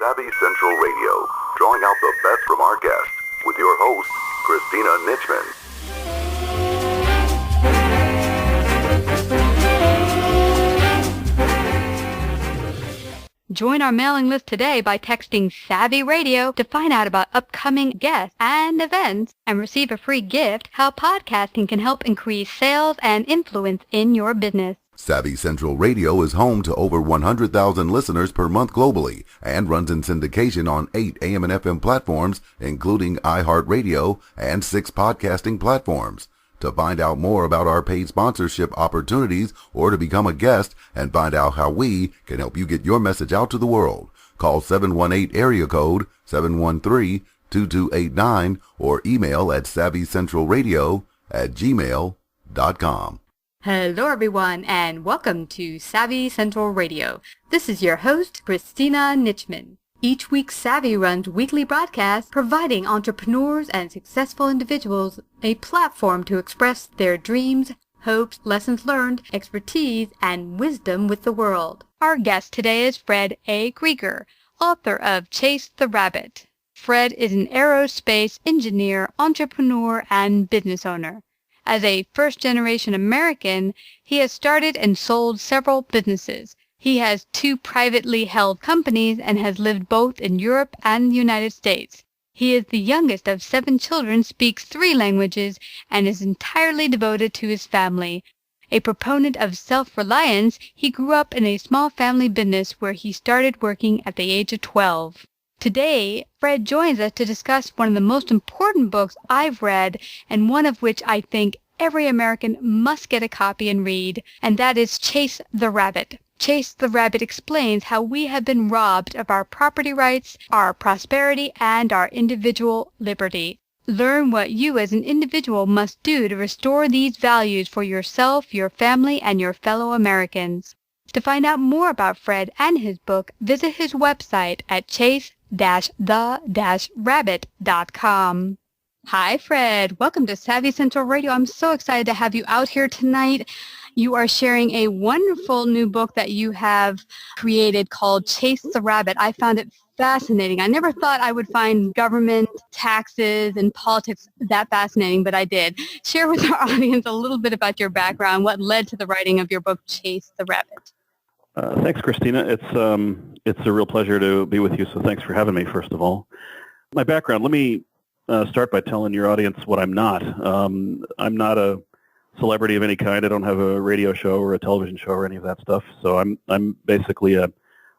Savvy Central Radio, drawing out the best from our guests with your host, Christina Nitchman. Join our mailing list today by texting Savvy Radio to find out about upcoming guests and events and receive a free gift, how podcasting can help increase sales and influence in your business. Savvy Central Radio is home to over 100,000 listeners per month globally and runs in syndication on 8 AM and FM platforms, including iHeartRadio and 6 podcasting platforms. To find out more about our paid sponsorship opportunities or to become a guest and find out how we can help you get your message out to the world, call 718 area code 713-2289 or email at savvycentralradio@gmail.com. Hello, everyone, and welcome to Savvy Central Radio. This is your host, Christina Nitchman. Each week, Savvy runs weekly broadcasts providing entrepreneurs and successful individuals a platform to express their dreams, hopes, lessons learned, expertise, and wisdom with the world. Our guest today is Fred A. Grieger, author of Chase the Rabbit. Fred is an aerospace engineer, entrepreneur, and business owner. As a first-generation American, he has started and sold several businesses. He has 2 privately held companies and has lived both in Europe and the United States. He is the youngest of 7 children, speaks 3 languages, and is entirely devoted to his family. A proponent of self-reliance, he grew up in a small family business where he started working at the age of 12. Today, Fred joins us to discuss one of the most important books I've read, and one of which I think every American must get a copy and read, and that is Chase the Rabbit. Chase the Rabbit explains how we have been robbed of our property rights, our prosperity, and our individual liberty. Learn what you as an individual must do to restore these values for yourself, your family, and your fellow Americans. To find out more about Fred and his book, visit his website at chase-the-rabbit.com. Hi, Fred. Welcome to Savvy Central Radio. I'm so excited to have you out here tonight. You are sharing a wonderful new book that you have created called Chase the Rabbit. I found it fascinating. I never thought I would find government, taxes, and politics that fascinating, but I did. Share with our audience a little bit about your background, what led to the writing of your book, Chase the Rabbit. Thanks, Christina. It's a real pleasure to be with you, so thanks for having me, first of all. My background, let me start by telling your audience what I'm not. I'm not a celebrity of any kind. I don't have a radio show or a television show or any of that stuff. So I'm basically a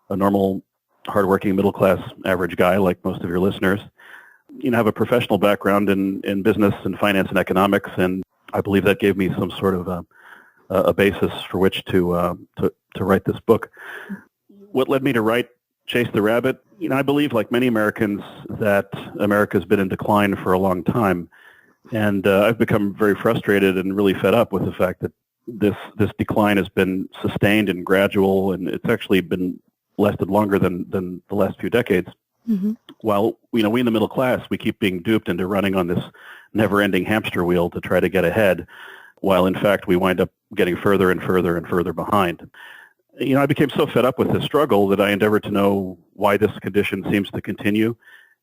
normal, hardworking, middle-class, average guy like most of your listeners. I have a professional background in business and finance and economics, and I believe that gave me some sort of a basis for which to write this book. What led me to write Chase the Rabbit? I believe, like many Americans, that America's been in decline for a long time. And I've become very frustrated and really fed up with the fact that this decline has been sustained and gradual, and it's actually been lasted longer than the last few decades. Mm-hmm. While we in the middle class, we keep being duped into running on this never-ending hamster wheel to try to get ahead, while in fact we wind up getting further and further and further behind. I became so fed up with this struggle that I endeavored to know why this condition seems to continue.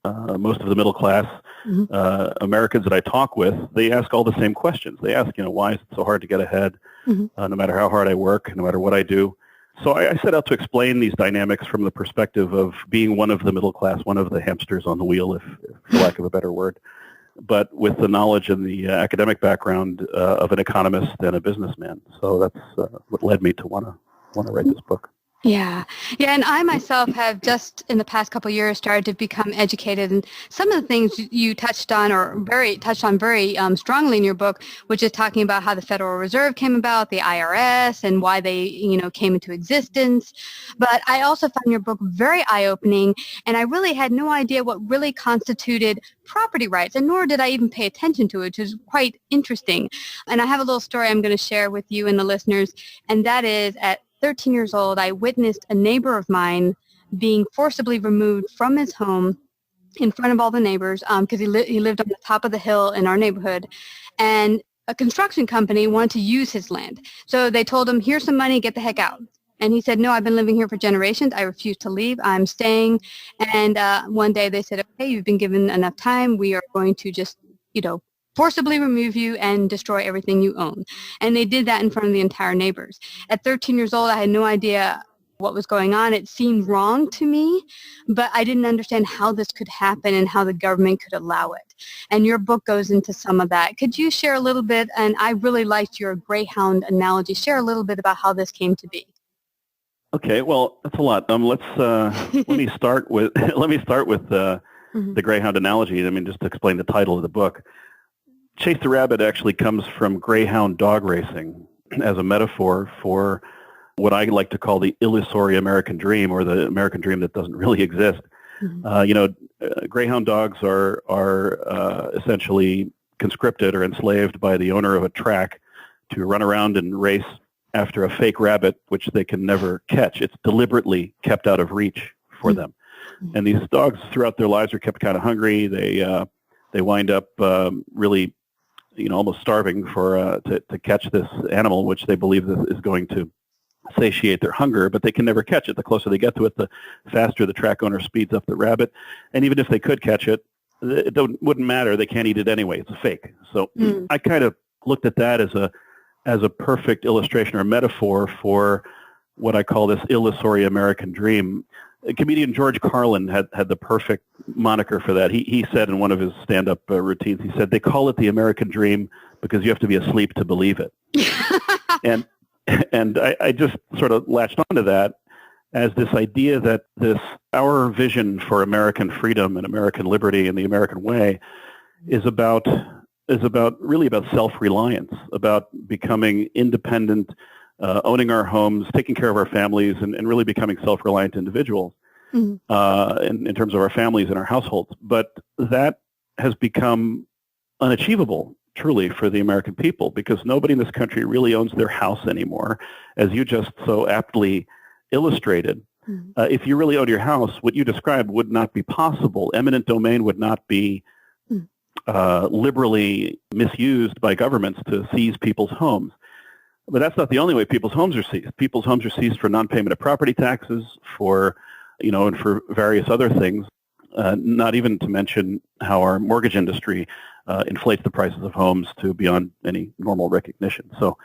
Most of the middle class Americans that I talk with, they ask all the same questions. They ask, why is it so hard to get ahead, no matter how hard I work, no matter what I do. So I set out to explain these dynamics from the perspective of being one of the middle class, one of the hamsters on the wheel, if for lack of a better word, but with the knowledge and the academic background of an economist and a businessman. So that's what led me to want to write this book. Yeah, and I myself have just in the past couple of years started to become educated, and some of the things you touched on very strongly in your book, which is talking about how the Federal Reserve came about, the IRS, and why they came into existence. But I also found your book very eye-opening, and I really had no idea what really constituted property rights, and nor did I even pay attention to it, which is quite interesting. And I have a little story I'm going to share with you and the listeners, and that is at 13 years old, I witnessed a neighbor of mine being forcibly removed from his home in front of all the neighbors because he lived on the top of the hill in our neighborhood. And a construction company wanted to use his land. So they told him, here's some money, get the heck out. And he said, no, I've been living here for generations. I refuse to leave. I'm staying. And one day they said, okay, you've been given enough time. We are going to just, forcibly remove you and destroy everything you own. And they did that in front of the entire neighbors. At 13 years old, I had no idea what was going on. It seemed wrong to me, but I didn't understand how this could happen and how the government could allow it. And your book goes into some of that. Could you share a little bit, and I really liked your Greyhound analogy, share a little bit about how this came to be. Okay, well, that's a lot. Let me start with the Greyhound analogy. I mean, just to explain the title of the book. Chase the Rabbit actually comes from Greyhound dog racing as a metaphor for what I like to call the illusory American dream, or the American dream that doesn't really exist. Greyhound dogs are essentially conscripted or enslaved by the owner of a track to run around and race after a fake rabbit, which they can never catch. It's deliberately kept out of reach for them. And these dogs throughout their lives are kept kind of hungry. They wind up really, almost starving to catch this animal, which they believe is going to satiate their hunger, but they can never catch it. The closer they get to it, the faster the track owner speeds up the rabbit. And even if they could catch it, it wouldn't matter. They can't eat it anyway. It's a fake. So I kind of looked at that as a perfect illustration or metaphor for what I call this illusory American dream. Comedian George Carlin had the perfect moniker for that. He said in one of his stand-up routines, he said, they call it the American dream because you have to be asleep to believe it. And I just sort of latched onto that as this idea that our vision for American freedom and American liberty and the American way is really about self-reliance, about becoming independent, owning our homes, taking care of our families, and really becoming self-reliant individuals in terms of our families and our households. But that has become unachievable, truly, for the American people, because nobody in this country really owns their house anymore, as you just so aptly illustrated. If you really owned your house, what you described would not be possible. Eminent domain would not be liberally misused by governments to seize people's homes. But that's not the only way people's homes are seized. People's homes are seized for non-payment of property taxes, and for various other things, not even to mention how our mortgage industry inflates the prices of homes to beyond any normal recognition. So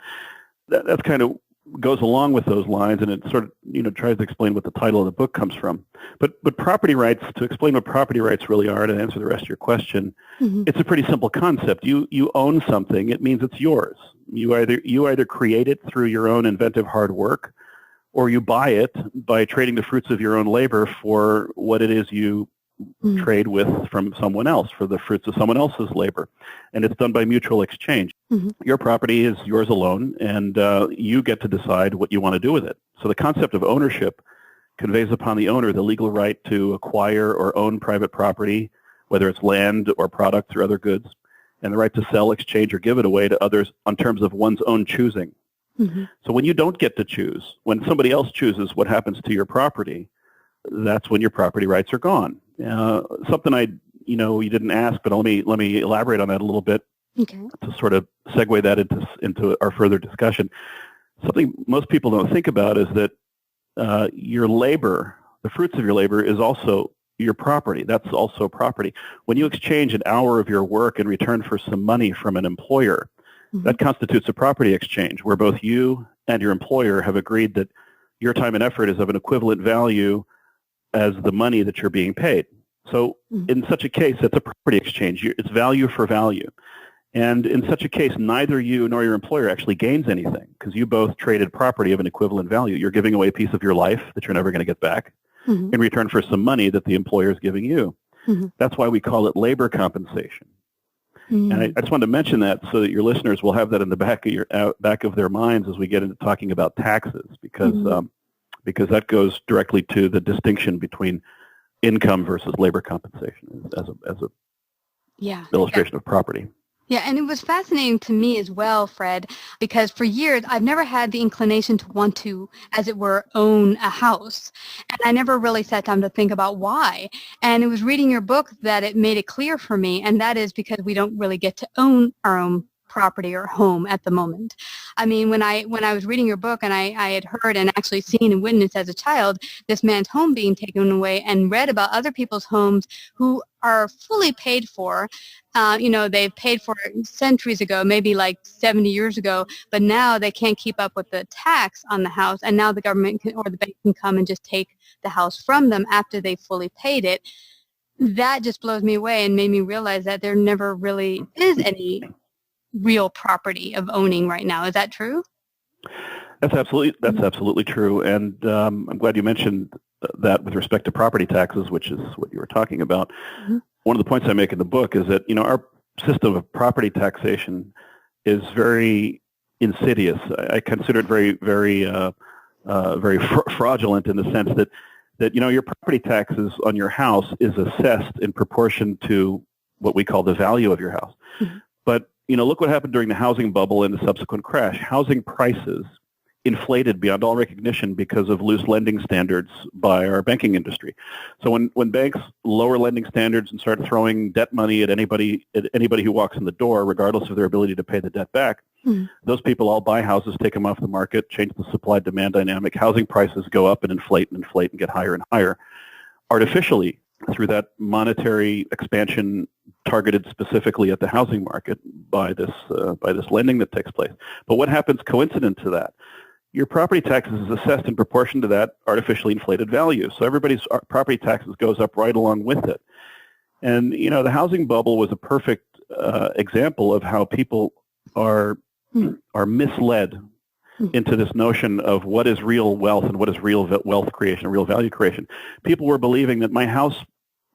that's kind of goes along with those lines, and it sort of tries to explain what the title of the book comes from. But property rights, to explain what property rights really are, to answer the rest of your question, it's a pretty simple concept. You own something, it means it's yours. You either create it through your own inventive hard work, or you buy it by trading the fruits of your own labor for what it is you trade with from someone else, for the fruits of someone else's labor. And it's done by mutual exchange. Your property is yours alone, and you get to decide what you want to do with it. So the concept of ownership conveys upon the owner the legal right to acquire or own private property, whether it's land or products or other goods, and the right to sell, exchange, or give it away to others on terms of one's own choosing. So when you don't get to choose, when somebody else chooses what happens to your property, that's when your property rights are gone. Something you didn't ask, but let me elaborate on that a little bit to sort of segue that into our further discussion. Something most people don't think about is that your labor, the fruits of your labor, is also your property. That's also property. When you exchange an hour of your work in return for some money from an employer, that constitutes a property exchange where both you and your employer have agreed that your time and effort is of an equivalent value as the money that you're being paid. So in such a case, it's a property exchange. It's value for value. And in such a case, neither you nor your employer actually gains anything because you both traded property of an equivalent value. You're giving away a piece of your life that you're never going to get back in return for some money that the employer is giving you. That's why we call it labor compensation. And I just wanted to mention that so that your listeners will have that in the back of their minds as we get into talking about taxes, because that goes directly to the distinction between income versus labor compensation as a illustration of property. Yeah, and it was fascinating to me as well, Fred, because for years I've never had the inclination to want to, as it were, own a house. And I never really sat down to think about why. And it was reading your book that it made it clear for me, and that is because we don't really get to own our own property or home at the moment. I mean, when I was reading your book and I had heard and actually seen and witnessed as a child this man's home being taken away and read about other people's homes who are fully paid for. They've paid for it centuries ago, maybe like 70 years ago, but now they can't keep up with the tax on the house, and now the government or the bank can come and just take the house from them after they fully paid it. That just blows me away and made me realize that there never really is any real property of owning right now. Is that true? That's absolutely true. And I'm glad you mentioned that with respect to property taxes, which is what you were talking about. Mm-hmm. One of the points I make in the book is that, our system of property taxation is very insidious. I consider it very, very, very fraudulent in the sense that your property taxes on your house is assessed in proportion to what we call the value of your house. Mm-hmm. But, look what happened during the housing bubble and the subsequent crash. Housing prices inflated beyond all recognition because of loose lending standards by our banking industry. So when banks lower lending standards and start throwing debt money at anybody who walks in the door, regardless of their ability to pay the debt back, those people all buy houses, take them off the market, change the supply-demand dynamic. Housing prices go up and inflate and get higher and higher artificially through that monetary expansion targeted specifically at the housing market by this lending that takes place. But what happens coincident to that? Your property taxes is assessed in proportion to that artificially inflated value. So everybody's property taxes goes up right along with it. And, the housing bubble was a perfect example of how people are misled into this notion of what is real wealth and what is real wealth creation, real value creation. People were believing that my house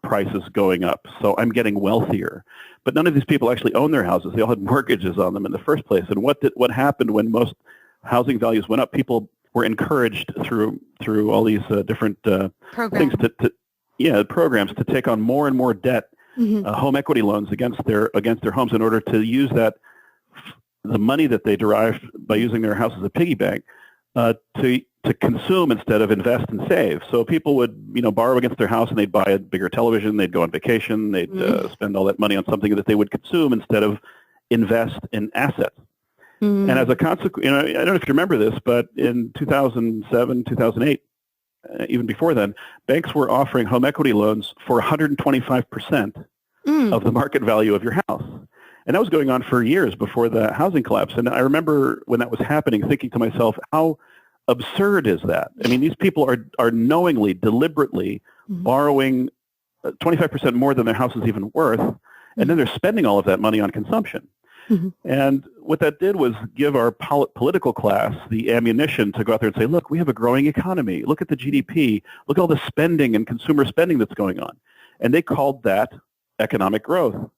price is going up, so I'm getting wealthier. But none of these people actually own their houses. They all had mortgages on them in the first place. And what happened when most housing values went up? People were encouraged through all these different things programs to take on more and more debt, home equity loans against their homes in order to use the money that they derived by using their house as a piggy bank to consume instead of invest and save. So people would borrow against their house and they'd buy a bigger television, they'd go on vacation, they'd spend all that money on something that they would consume instead of invest in assets. And as a consequence, I don't know if you remember this, but in 2007, 2008, even before then, banks were offering home equity loans for 125% of the market value of your house. And that was going on for years before the housing collapse. And I remember when that was happening, thinking to myself, how absurd is that? I mean, these people are knowingly, deliberately borrowing 25% more than their house is even worth, and then they're spending all of that money on consumption. And what that did was give our political class the ammunition to go out there and say, look, we have a growing economy. Look at the GDP. Look at all the spending and consumer spending that's going on. And they called that economic growth.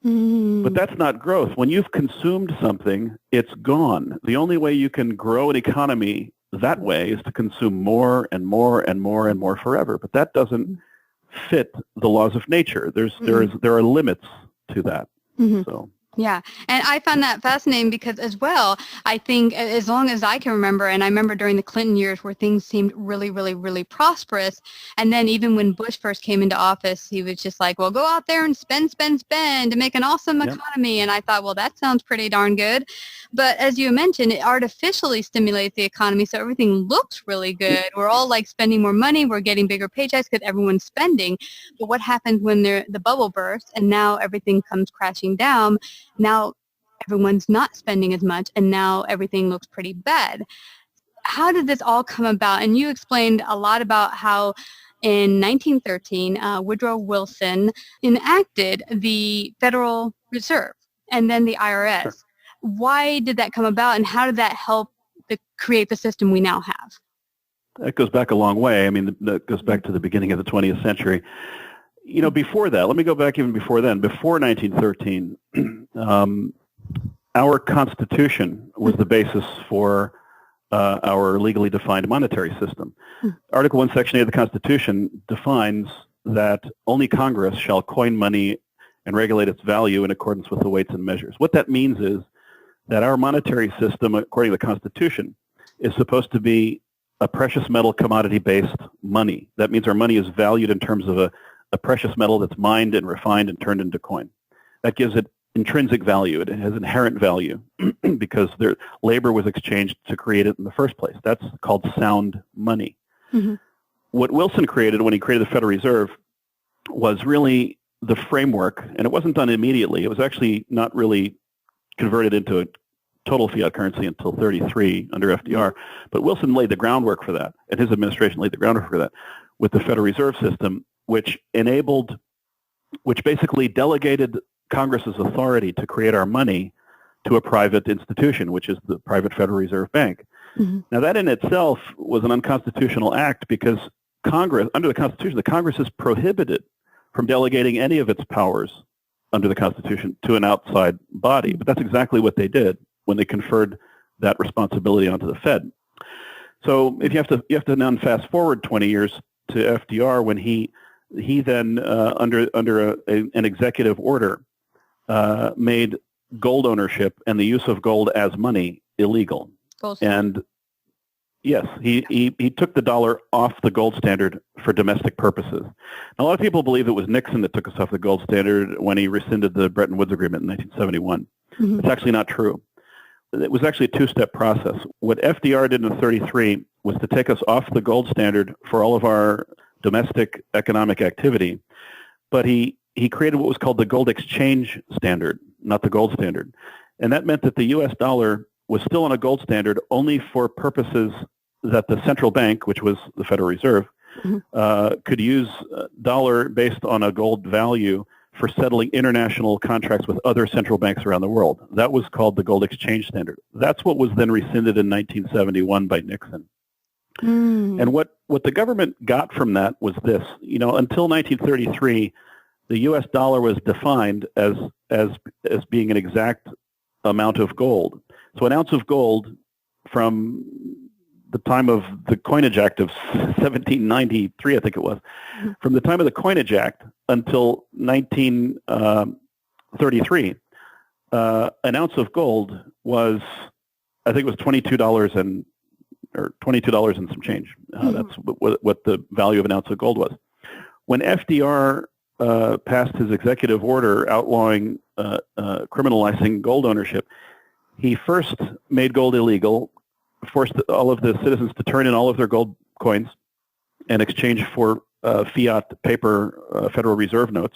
But that's not growth. When you've consumed something, it's gone. The only way you can grow an economy that way is to consume more and more and more and more forever. But that doesn't fit the laws of nature. There are limits to that. So. Yeah, and I found that fascinating because as well, I think as long as I can remember, and I remember during the Clinton years where things seemed really, really, really prosperous, and then even when Bush first came into office, he was just like, well, go out there and spend to make an awesome economy. And I thought, well, that sounds pretty darn good. But as you mentioned, it artificially stimulates the economy, so everything looks really good. We're all like spending more money, we're getting bigger paychecks because everyone's spending. But what happens when the bubble bursts and now everything comes crashing down? Now everyone's not spending as much, and now everything looks pretty bad. How did this all come about? And you explained a lot about how in 1913, Woodrow Wilson enacted the Federal Reserve and then the IRS. Sure. Why did that come about, and how did that help create the system we now have? That goes back a long way. I mean, that goes back to the beginning of the 20th century. Before that, let me go back even before then. Before 1913, our Constitution was the basis for our legally defined monetary system. Article 1, Section 8 of the Constitution defines that only Congress shall coin money and regulate its value in accordance with the weights and measures. What that means is that our monetary system, according to the Constitution, is supposed to be a precious metal commodity-based money. That means our money is valued in terms of a precious metal that's mined and refined and turned into coin. That gives it intrinsic value. It has inherent value because their labor was exchanged to create it in the first place. That's called sound money. Mm-hmm. What Wilson created when he created the Federal Reserve was really the framework, and it wasn't done immediately. It was actually not really converted into a total fiat currency until 1933 under FDR. But Wilson laid the groundwork for that, and his administration laid the groundwork for that with the Federal Reserve System, which basically delegated Congress's authority to create our money to a private institution, which is the private Federal Reserve Bank. Mm-hmm. Now, that in itself was an unconstitutional act because Congress, under the Constitution, the Congress is prohibited from delegating any of its powers under the Constitution to an outside body. But that's exactly what they did when they conferred that responsibility onto the Fed. So if you have to now fast forward 20 years to FDR when he then under an executive order made gold ownership and the use of gold as money illegal. And yes, he took the dollar off the gold standard for domestic purposes. Now, a lot of people believe it was Nixon that took us off the gold standard when he rescinded the Bretton Woods Agreement in 1971. Mm-hmm. It's actually not true. It was actually a two-step process. What FDR did in 1933 was to take us off the gold standard for all of our domestic economic activity, but he created what was called the gold exchange standard, not the gold standard. And that meant that the U.S. dollar was still on a gold standard only for purposes that the central bank, which was the Federal Reserve, Mm-hmm. Could use dollar based on a gold value for settling international contracts with other central banks around the world. That was called the gold exchange standard. That's what was then rescinded in 1971 by Nixon. Mm. And what the government got from that was this. Until 1933, the U.S. dollar was defined as being an exact amount of gold. So an ounce of gold from the time of the Coinage Act of 1793, I think it was, from the time of the Coinage Act until 1933, an ounce of gold was, I think it was $22 and some change. That's what the value of an ounce of gold was. When FDR passed his executive order outlawing criminalizing gold ownership, he first made gold illegal, forced all of the citizens to turn in all of their gold coins in exchange for fiat paper Federal Reserve notes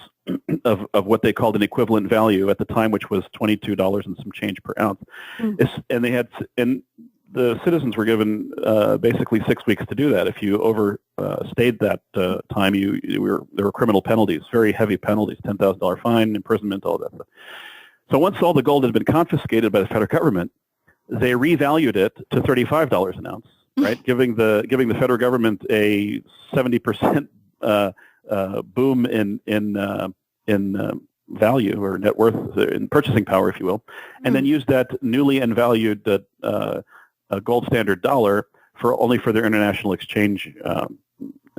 of what they called an equivalent value at the time, which was $22 and some change per ounce. And the citizens were given basically 6 weeks to do that. If you overstayed that time, there were criminal penalties, very heavy penalties, $10,000 fine, imprisonment, all that stuff. So once all the gold had been confiscated by the federal government, they revalued it to $35 an ounce, right? giving the federal government a 70% boom in value or net worth, in purchasing power, if you will, and then used that newly and valued gold standard dollar for their international exchange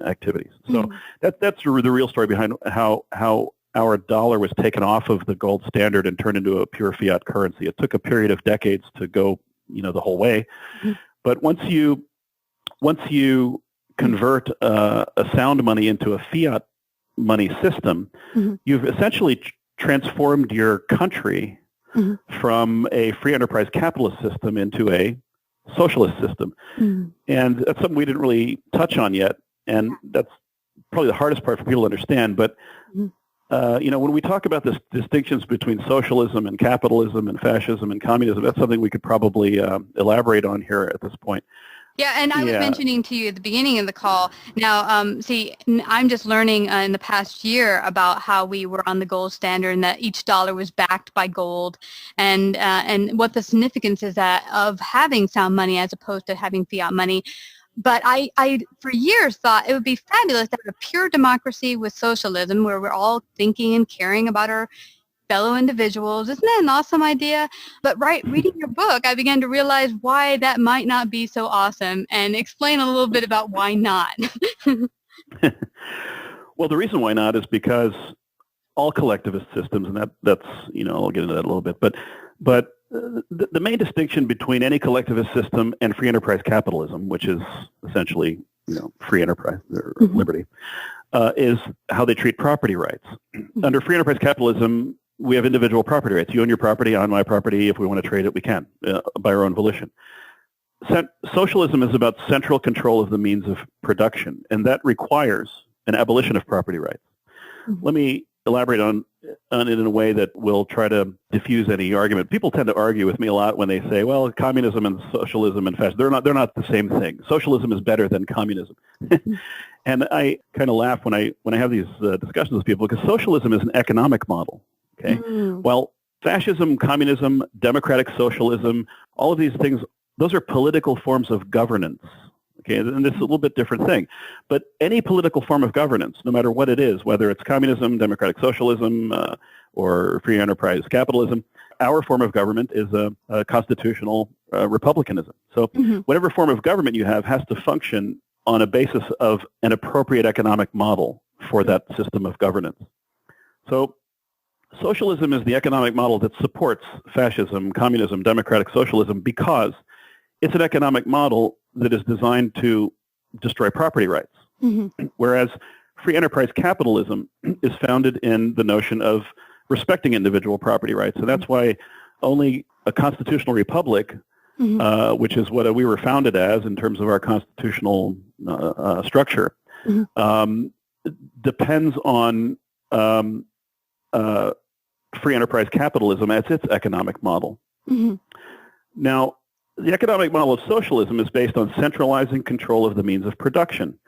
activities. So that's the real story behind how our dollar was taken off of the gold standard and turned into a pure fiat currency. It took a period of decades to go, the whole way. But once you convert a sound money into a fiat money system, you've essentially transformed your country from a free enterprise capitalist system into a socialist system. And that's something we didn't really touch on yet, and that's probably the hardest part for people to understand. But when we talk about the distinctions between socialism and capitalism and fascism and communism, that's something we could probably elaborate on here at this point. Yeah, and I was mentioning to you at the beginning of the call, now, I'm just learning in the past year about how we were on the gold standard and that each dollar was backed by gold, and what the significance is of having sound money as opposed to having fiat money. But I for years thought it would be fabulous to have a pure democracy with socialism where we're all thinking and caring about our fellow individuals. Isn't that an awesome idea? But reading your book, I began to realize why that might not be so awesome, and explain a little bit about why not. Well, the reason why not is because all collectivist systems, and that's I'll get into that a little bit, but the main distinction between any collectivist system and free enterprise capitalism, which is essentially free enterprise or liberty, is how they treat property rights. Under free enterprise capitalism, we have individual property rights. You own your property, I own my property. If we want to trade it, we can by our own volition. Socialism is about central control of the means of production, and that requires an abolition of property rights. Mm-hmm. Let me elaborate on it in a way that will try to diffuse any argument. People tend to argue with me a lot when they say, well, communism and socialism and fascism, they're not the same thing. Socialism is better than communism. And I kind of laugh when I have these discussions with people, because socialism is an economic model. Okay. Well, fascism, communism, democratic socialism, all of these things, those are political forms of governance. Okay, and this is a little bit different thing. But any political form of governance, no matter what it is, whether it's communism, democratic socialism, or free enterprise capitalism, our form of government is a constitutional republicanism. So whatever form of government you have has to function on a basis of an appropriate economic model for that system of governance. So socialism is the economic model that supports fascism, communism, democratic socialism, because it's an economic model that is designed to destroy property rights. Whereas free enterprise capitalism is founded in the notion of respecting individual property rights. And that's why only a constitutional republic, which is what we were founded as in terms of our constitutional structure, depends on free enterprise capitalism as its economic model. Now, the economic model of socialism is based on centralizing control of the means of production.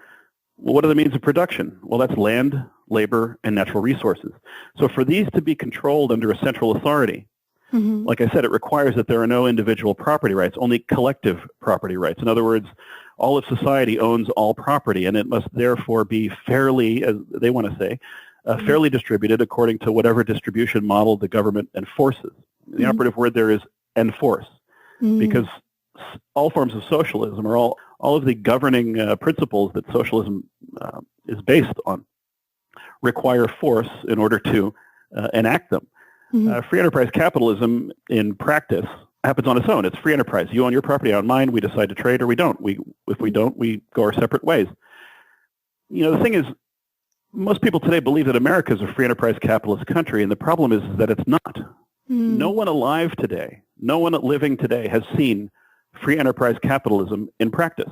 Well, what are the means of production? Well, that's land, labor, and natural resources. So for these to be controlled under a central authority, like I said, it requires that there are no individual property rights, only collective property rights. In other words, all of society owns all property, and it must therefore be fairly, as they want to say, fairly distributed according to whatever distribution model the government enforces. The operative word there is enforce. Because all forms of socialism, or all of the governing principles that socialism is based on, require force in order to enact them. Free enterprise capitalism in practice happens on its own. It's free enterprise. You own your property, I own mine. We decide to trade or we don't. If we don't, we go our separate ways. You know, the thing is, most people today believe that America is a free enterprise capitalist country, and the problem is that it's not. No one alive today, no one living today has seen free enterprise capitalism in practice.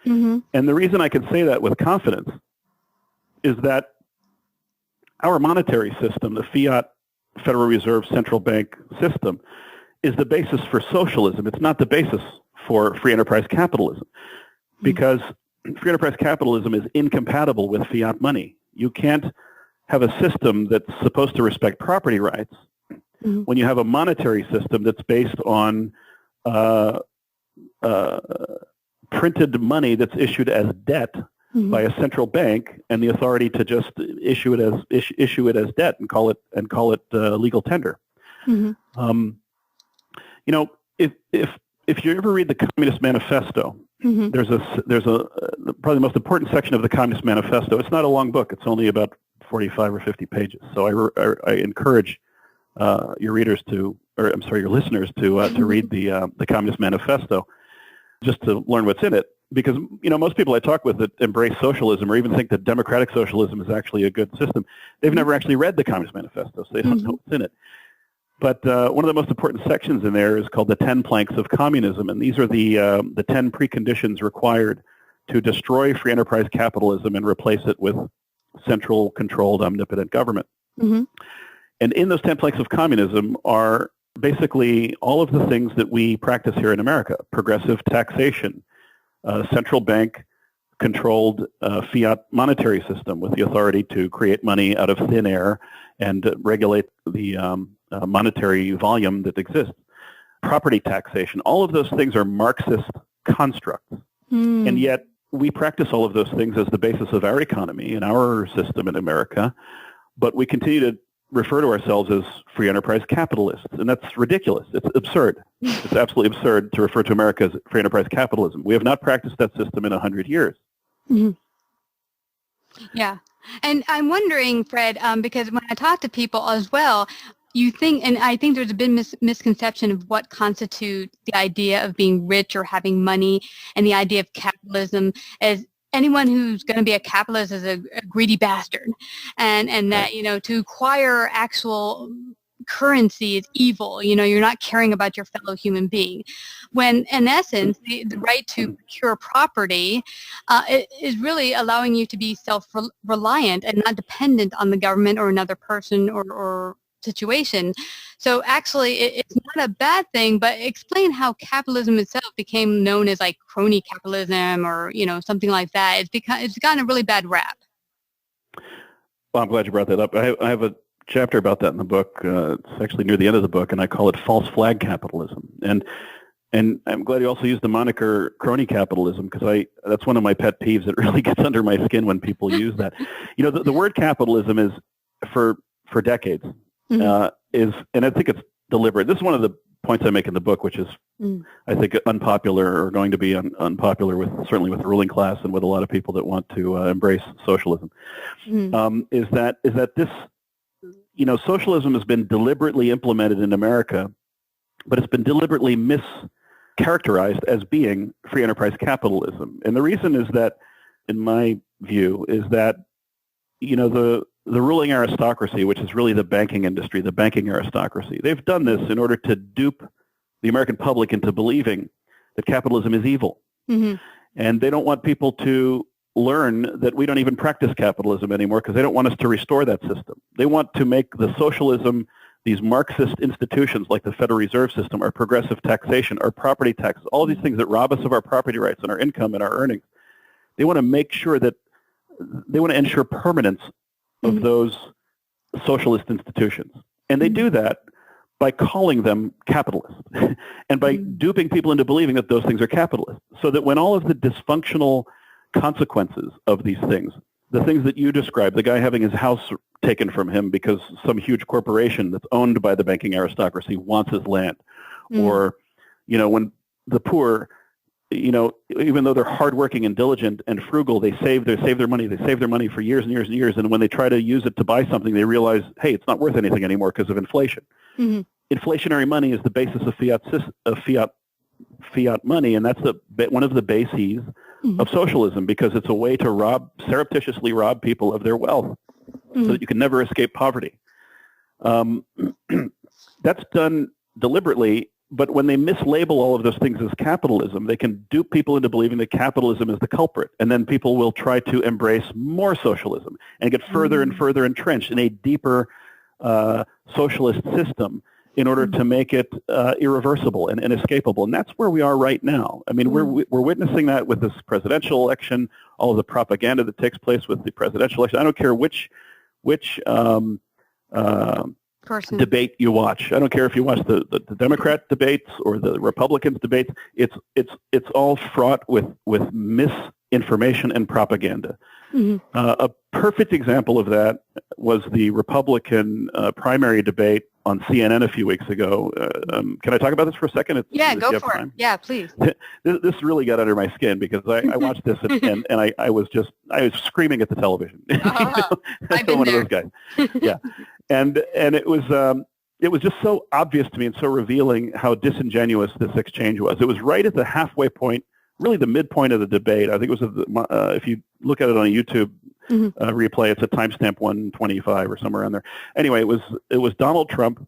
And the reason I can say that with confidence is that our monetary system, the fiat Federal Reserve central bank system, is the basis for socialism. It's not the basis for free enterprise capitalism, because free enterprise capitalism is incompatible with fiat money. You can't have a system that's supposed to respect property rights when you have a monetary system that's based on printed money that's issued as debt by a central bank, and the authority to just issue it as debt and call it legal tender. You know, if you ever read the Communist Manifesto, there's probably the most important section of the Communist Manifesto. It's not a long book; it's only about 45 or 50 pages. So I encourage your listeners to read the Communist Manifesto, just to learn what's in it. Because, you know, most people I talk with that embrace socialism or even think that democratic socialism is actually a good system, they've never actually read the Communist Manifesto, so they don't know what's in it. But one of the most important sections in there is called the 10 Planks of Communism, and these are the 10 preconditions required to destroy free enterprise capitalism and replace it with central controlled omnipotent government. And in those 10 planks of communism are basically all of the things that we practice here in America: progressive taxation, central bank controlled fiat monetary system with the authority to create money out of thin air and regulate the monetary volume that exists, property taxation. All of those things are Marxist constructs. And yet we practice all of those things as the basis of our economy and our system in America, but we continue to refer to ourselves as free enterprise capitalists, and that's ridiculous. It's absurd. It's absolutely absurd to refer to America as free enterprise capitalism. We have not practiced that system in 100 years. Yeah. And I'm wondering, Fred, because when I talk to people as well, you think, and I think there's a big misconception of what constitutes the idea of being rich or having money, and the idea of capitalism as anyone who's going to be a capitalist is a greedy bastard, and that, you know, to acquire actual currency is evil. You're not caring about your fellow human being. When, in essence, the right to procure property is really allowing you to be self-reliant and not dependent on the government or another person or situation. So actually, it's not a bad thing, but explain how capitalism itself became known as like crony capitalism or, something like that. It's gotten a really bad rap. Well, I'm glad you brought that up. I have a chapter about that in the book. It's actually near the end of the book, and I call it false flag capitalism. And I'm glad you also used the moniker crony capitalism, because that's one of my pet peeves. It really gets under my skin when people use that. The word capitalism is for decades. And I think it's deliberate. This is one of the points I make in the book, which is, I think, unpopular or going to be unpopular certainly with the ruling class and with a lot of people that want to embrace socialism. Is that this, socialism has been deliberately implemented in America, but it's been deliberately mischaracterized as being free enterprise capitalism. And the reason is that, in my view, is that, the ruling aristocracy, which is really the banking industry, the banking aristocracy, they've done this in order to dupe the American public into believing that capitalism is evil. And they don't want people to learn that we don't even practice capitalism anymore, because they don't want us to restore that system. They want to make the socialism, these Marxist institutions like the Federal Reserve System, our progressive taxation, our property taxes, all these things that rob us of our property rights and our income and our earnings. They want to make sure that they want to ensure permanence of those socialist institutions. And they do that by calling them capitalist and by duping people into believing that those things are capitalist, so that when all of the dysfunctional consequences of these things, the things that you described, the guy having his house taken from him because some huge corporation that's owned by the banking aristocracy wants his land, or, when the poor, even though they're hardworking and diligent and frugal, they save their money for years and years and years. And when they try to use it to buy something, they realize, hey, it's not worth anything anymore because of inflation. Inflationary money is the basis of fiat money, and that's one of the bases of socialism, because it's a way to surreptitiously rob people of their wealth, so that you can never escape poverty. That's done deliberately. But when they mislabel all of those things as capitalism, they can dupe people into believing that capitalism is the culprit. And then people will try to embrace more socialism and get further and further entrenched in a deeper socialist system in order to make it irreversible and inescapable. And that's where we are right now. I mean, we're witnessing that with this presidential election, all of the propaganda that takes place with the presidential election. I don't care which debate you watch. I don't care if you watch the Democrat debates or the Republicans debates. It's all fraught with misinformation and propaganda. A perfect example of that was the Republican primary debate on CNN a few weeks ago. Can I talk about this for a second? Yeah, go for it. Yeah, please. This really got under my skin, because I watched this and I was screaming at the television. I've been one there. of those guys. Yeah. And it was just so obvious to me and so revealing how disingenuous this exchange was. It was right at the halfway point, really the midpoint of the debate. I think it was if you look at it on a YouTube replay, it's at timestamp 125 or somewhere around there. Anyway, it was Donald Trump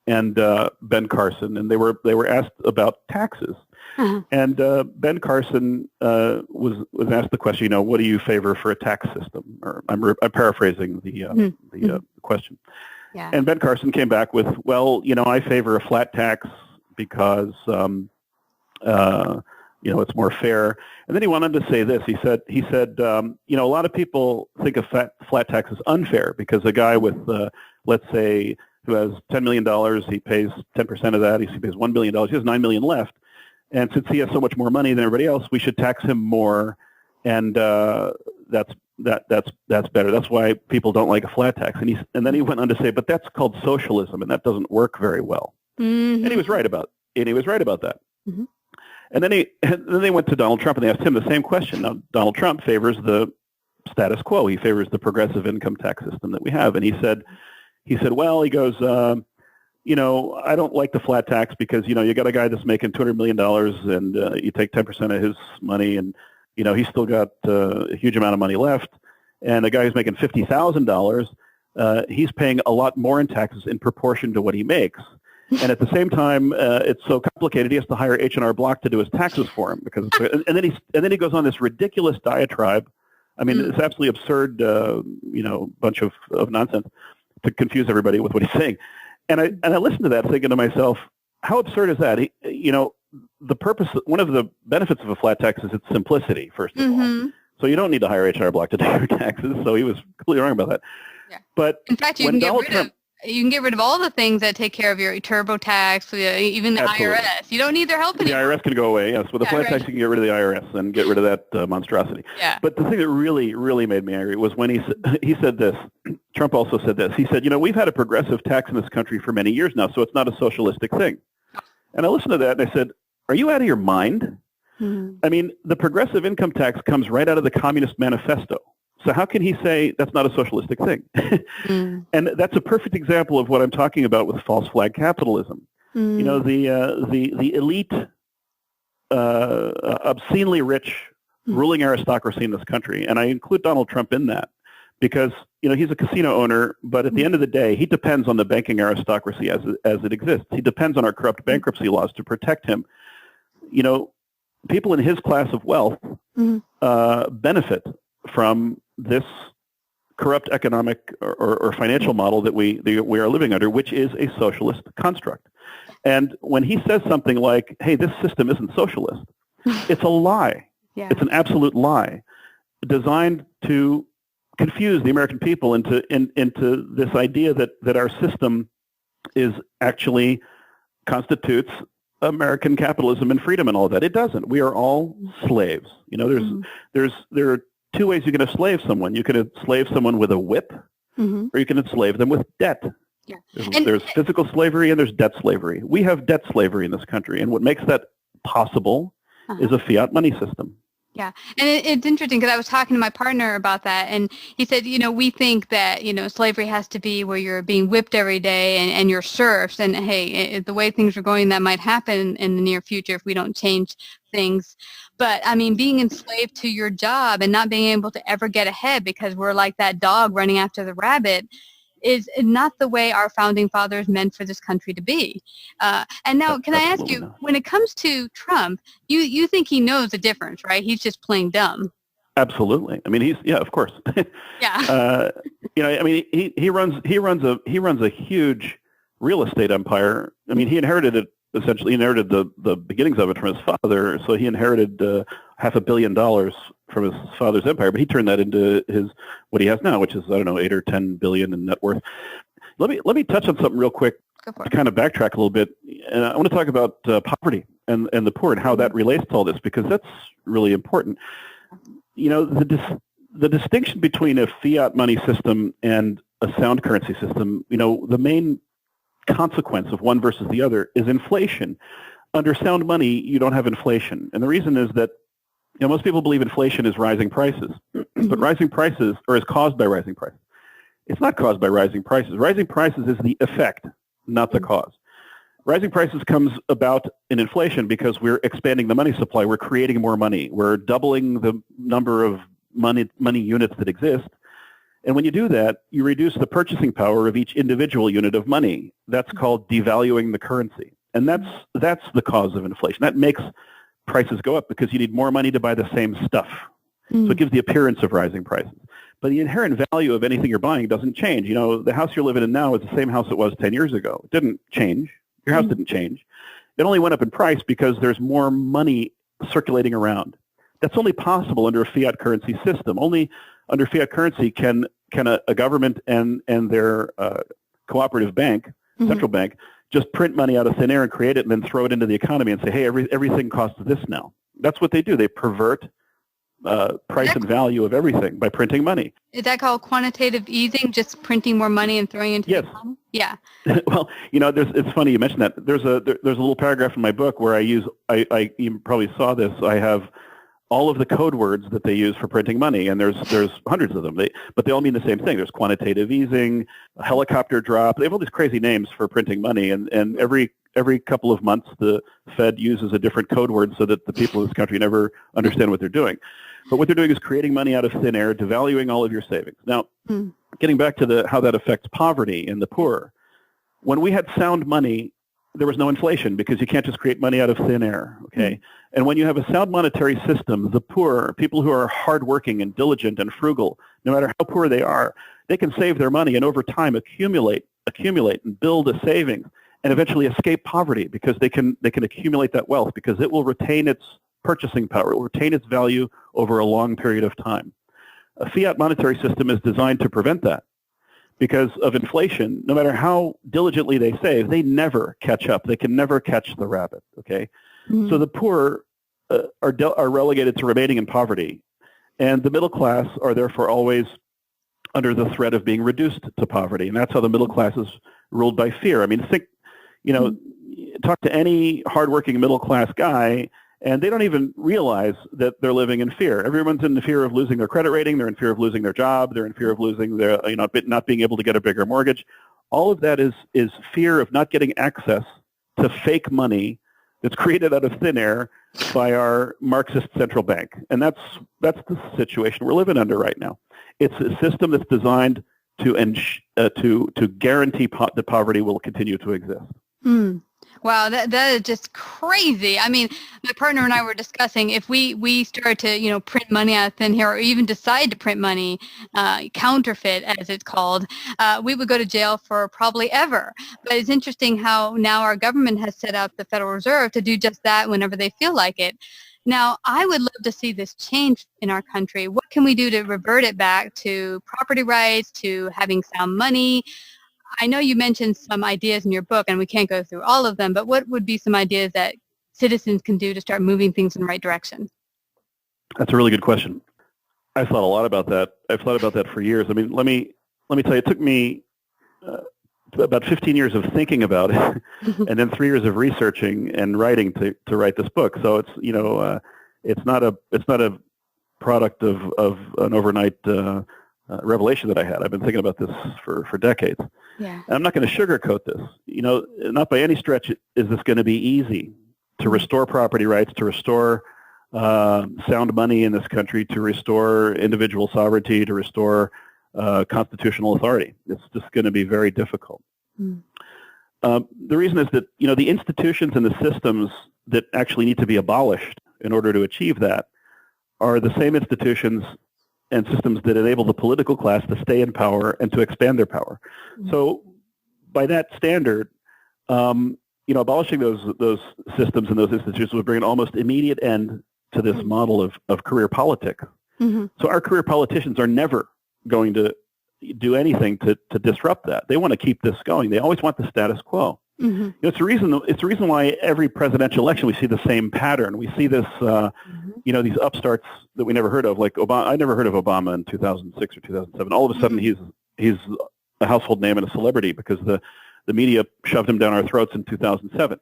and Ben Carson, and they were asked about taxes. And Ben Carson was asked the question, what do you favor for a tax system? Or I'm paraphrasing the question. Yeah. And Ben Carson came back with, well, I favor a flat tax because it's more fair. And then he went on to say this. He said, a lot of people think a flat tax is unfair because a guy with, let's say, who has $10 million, he pays 10% of that. He pays $1 billion. He has $9 million left. And since he has so much more money than everybody else, we should tax him more. And that's better. That's why people don't like a flat tax. And then he went on to say, but that's called socialism, and that doesn't work very well. And he was right about that. And then they went to Donald Trump and they asked him the same question. Now, Donald Trump favors the status quo. He favors the progressive income tax system that we have. And he said, well, he goes, I don't like the flat tax because, you got a guy that's making $200 million and you take 10% of his money and, he's still got a huge amount of money left. And a guy who's making $50,000, he's paying a lot more in taxes in proportion to what he makes. And at the same time, it's so complicated, he has to hire H&R Block to do his taxes for him. And then he goes on this ridiculous diatribe. I mean, it's absolutely absurd, bunch of nonsense to confuse everybody with what he's saying. And I listened to that thinking to myself, how absurd is that? One of the benefits of a flat tax is its simplicity, first of all. So you don't need to hire H&R Block to do your taxes. So he was completely wrong about that. Yeah. But in fact, you can get rid of all the things that take care of your TurboTax, even the Absolutely. IRS. You don't need their help anymore. The IRS can go away, yes. With a flat tax, you can get rid of the IRS and get rid of that monstrosity. Yeah. But the thing that really, really made me angry was when he said this. Trump also said this. He said, we've had a progressive tax in this country for many years now, so it's not a socialistic thing. And I listened to that and I said, are you out of your mind? I mean, the progressive income tax comes right out of the Communist Manifesto. So how can he say that's not a socialistic thing? And that's a perfect example of what I'm talking about with false flag capitalism. The elite, obscenely rich ruling aristocracy in this country, and I include Donald Trump in that because, he's a casino owner, but at the end of the day, he depends on the banking aristocracy as it exists. He depends on our corrupt bankruptcy laws to protect him. People in his class of wealth benefit from this corrupt economic or financial model that we are living under, which is a socialist construct. And when he says something like, hey, this system isn't socialist, it's a lie. Yeah. It's an absolute lie designed to confuse the American people into this idea that our system is actually constitutes American capitalism and freedom and all of that. It doesn't. We are all slaves. There are two ways you can enslave someone. You can enslave someone with a whip, or you can enslave them with debt. Yeah. There's physical slavery and there's debt slavery. We have debt slavery in this country, and what makes that possible is a fiat money system. Yeah, and it's interesting because I was talking to my partner about that, and he said, we think that, slavery has to be where you're being whipped every day and you're serfs, and hey, the way things are going, that might happen in the near future if we don't change things. But, I mean, being enslaved to your job and not being able to ever get ahead because we're like that dog running after the rabbit is not the way our founding fathers meant for this country to be. And now, can I ask you, when it comes to Trump, you think he knows the difference, right? He's just playing dumb. Absolutely. I mean, of course. Yeah. He runs a huge real estate empire. I mean, he inherited it. Essentially, he inherited the beginnings of it from his father. So he inherited $500 million from his father's empire, but he turned that into what he has now, which is, I don't know, 8 or 10 billion in net worth. Let me touch on something real quick to kind of backtrack a little bit. And I want to talk about poverty and the poor and how that relates to all this, because that's really important. The distinction between a fiat money system and a sound currency system, the main consequence of one versus the other is inflation. Under sound money, you don't have inflation. And the reason is that most people believe inflation is rising prices, but rising prices, or is caused by rising prices. It's not caused by rising prices. Rising prices is the effect, not the cause. Rising prices comes about in inflation because we're expanding the money supply. We're creating more money. We're doubling the number of money units that exist. And when you do that, you reduce the purchasing power of each individual unit of money. That's called devaluing the currency. And that's the cause of inflation. That makes prices go up because you need more money to buy the same stuff. So it gives the appearance of rising prices. But the inherent value of anything you're buying doesn't change. The house you're living in now is the same house it was 10 years ago. It didn't change. Your house didn't change. It only went up in price because there's more money circulating around. That's only possible under a fiat currency system. Only under fiat currency can a government and their cooperative bank, central bank, just print money out of thin air and create it and then throw it into the economy and say, hey, everything costs this now. That's what they do. They pervert price and value of everything by printing money. Is that called quantitative easing, just printing more money and throwing it into the economy? Yeah. Well, it's funny you mentioned that. There's a little paragraph in my book where you probably saw this. I have all of the code words that they use for printing money, and there's hundreds of them. But they all mean the same thing. There's quantitative easing, helicopter drop. They have all these crazy names for printing money, and every couple of months the Fed uses a different code word so that the people in this country never understand what they're doing. But what they're doing is creating money out of thin air, devaluing all of your savings. Now, getting back to how that affects poverty and the poor, when we had sound money, there was no inflation because you can't just create money out of thin air, okay? And when you have a sound monetary system, the poor, people who are hardworking and diligent and frugal, no matter how poor they are, they can save their money and over time accumulate and build a savings and eventually escape poverty because they can accumulate that wealth because it will retain its purchasing power, it will retain its value over a long period of time. A fiat monetary system is designed to prevent that. Because of inflation, no matter how diligently they save, they never catch up. They can never catch the rabbit, okay? So the poor are relegated to remaining in poverty, and the middle class are therefore always under the threat of being reduced to poverty, and that's how the middle class is ruled by fear. I mean, talk to any hardworking middle class guy, and they don't even realize that they're living in fear. Everyone's in the fear of losing their credit rating. They're in fear of losing their job. They're in fear of losing their, not being able to get a bigger mortgage. All of that is fear of not getting access to fake money that's created out of thin air by our Marxist central bank. And that's the situation we're living under right now. It's a system that's designed to guarantee that poverty will continue to exist. Wow, that is just crazy. I mean, my partner and I were discussing if we start to, print money out of thin air or even decide to print money, counterfeit as it's called, we would go to jail for probably ever. But it's interesting how now our government has set up the Federal Reserve to do just that whenever they feel like it. Now, I would love to see this change in our country. What can we do to revert it back to property rights, to having sound money? I know you mentioned some ideas in your book, and we can't go through all of them, but what would be some ideas that citizens can do to start moving things in the right direction? That's a really good question. I've thought a lot about that. I've thought about that for years. I mean, let me tell you, it took me about 15 years of thinking about it, and then 3 years of researching and writing to write this book. So it's it's not a product of an overnight revelation that I had. I've been thinking about this for decades. Yeah. And I'm not going to sugarcoat this. Not by any stretch is this going to be easy to restore property rights, to restore sound money in this country, to restore individual sovereignty, to restore constitutional authority. It's just going to be very difficult. The reason is that, the institutions and the systems that actually need to be abolished in order to achieve that are the same institutions and systems that enable the political class to stay in power and to expand their power. So by that standard, abolishing those systems and those institutions would bring an almost immediate end to this model of career politics. So our career politicians are never going to do anything to disrupt that. They want to keep this going. They always want the status quo. It's the reason why every presidential election we see the same pattern. We see this, these upstarts that we never heard of, like Obama. I never heard of Obama in 2006 or 2007. All of a sudden, he's a household name and a celebrity because the media shoved him down our throats in 2007.